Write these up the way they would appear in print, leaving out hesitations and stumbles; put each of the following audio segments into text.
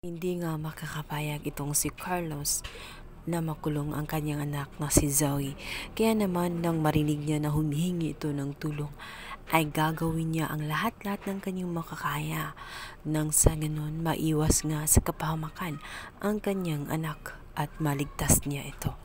Hindi nga makakapayag itong si Carlos na makulong ang kanyang anak na si Zoe. Kaya naman nang marinig niya na humihingi ito ng tulong, ay gagawin niya ang lahat-lahat ng kanyang makakaya nang sa ganon maiwas nga sa kapahamakan ang kanyang anak at maligtas niya ito.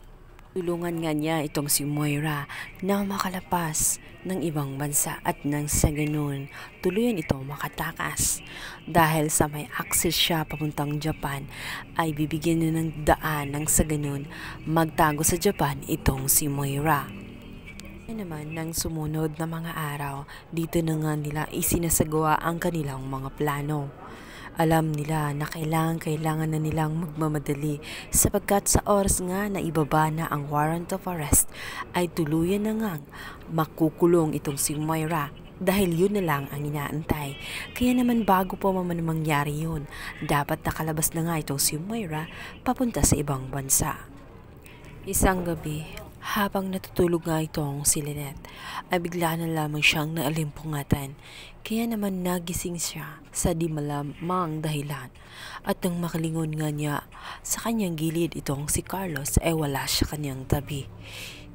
Tulungan nga niya itong si Moira na makalapas ng ibang bansa at nang sa ganun tuluyan ito makatakas. Dahil sa may access siya papuntang Japan ay bibigyan niya ng daan nang sa ganun magtago sa Japan itong si Moira. Naman nang sumunod na mga araw, dito na nga nila isinasagawa ang kanilang mga plano. Alam nila na kailangan na nilang magmamadali sapagkat sa oras nga na ibaba na ang warrant of arrest ay tuluyan na ngang makukulong itong si Moira dahil yun na lang ang inaantay. Kaya naman bago pa mangyari yun, dapat nakalabas na nga itong si Moira papunta sa ibang bansa. Isang gabi, habang natutulog nga itong si Lynette, ay bigla na lamang siyang naalimpungatan. Kaya naman nagising siya sa di malamang dahilan. At nang makalingon nga niya sa kanyang gilid itong si Carlos ay wala siya kanyang tabi.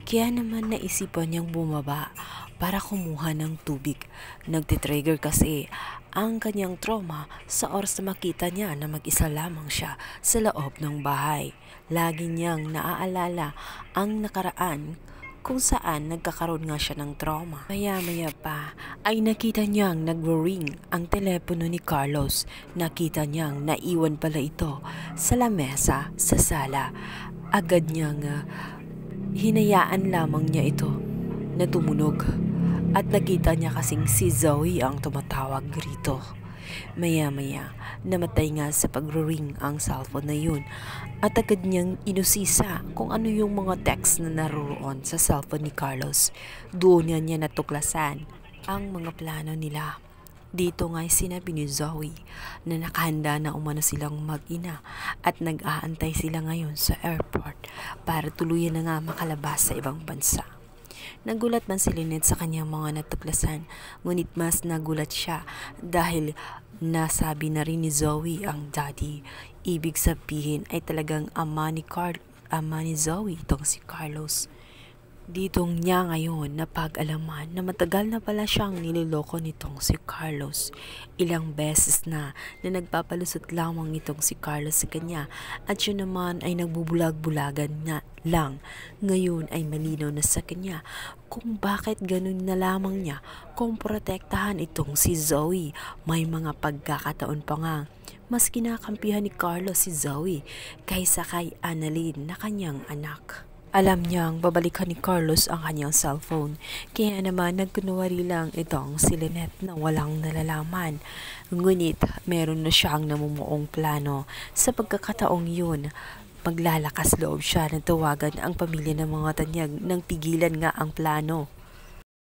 Kaya naman naisipan niyang bumaba para kumuha ng tubig. Nagtitrigger kasi ang kanyang trauma sa oras na makita niya na mag-isa lamang siya sa loob ng bahay. Lagi niyang naaalala ang nakaraan kung saan nagkakaroon nga siya ng trauma. Maya-maya pa ay nakita niyang nagro-ring ang telepono ni Carlos. Nakita niyang naiwan pala ito sa lamesa sa sala. Agad niyang hinayaan lamang niya ito na tumunog. At nakita niya kasing si Zoe ang tumatawag rito. Maya-maya, namatay nga sa pagro-ring ang cellphone na yun at agad niyang inusisa kung ano yung mga text na naroon sa cellphone ni Carlos. Doon niya natuklasan ang mga plano nila. Dito nga sinabi ni Zoe na nakahanda na umano silang mag-ina at nag-aantay sila ngayon sa airport para tuluyan na nga makalabas sa ibang bansa. Nagulat man si Lynette sa kanyang mga natuklasan, ngunit mas nagulat siya dahil nasabi na rin ni Zoe ang daddy. Ibig sabihin ay talagang ama ni Zoe itong si Carlos. Ditong niya ngayon napag-alaman na matagal na pala siyang niloloko nitong si Carlos. Ilang beses na nagpapalusot lamang itong si Carlos sa kanya at siya naman ay nagbubulag-bulagan na lang. Ngayon ay malinaw na sa kanya kung bakit ganun na lamang niya kung protektahan itong si Zoe. May mga pagkakataon pa nga mas kinakampihan ni Carlos si Zoe kaysa kay Annalyn na kanyang anak. Alam niyang babalikan ni Carlos ang kanyang cellphone, kaya naman nagkunwari lang itong si Lynette na walang nalalaman. Ngunit meron na siyang namumuong plano. Sa pagkakataong yun, maglalakas loob siya na tawagan ang pamilya ng mga tanyag nang pigilan nga ang plano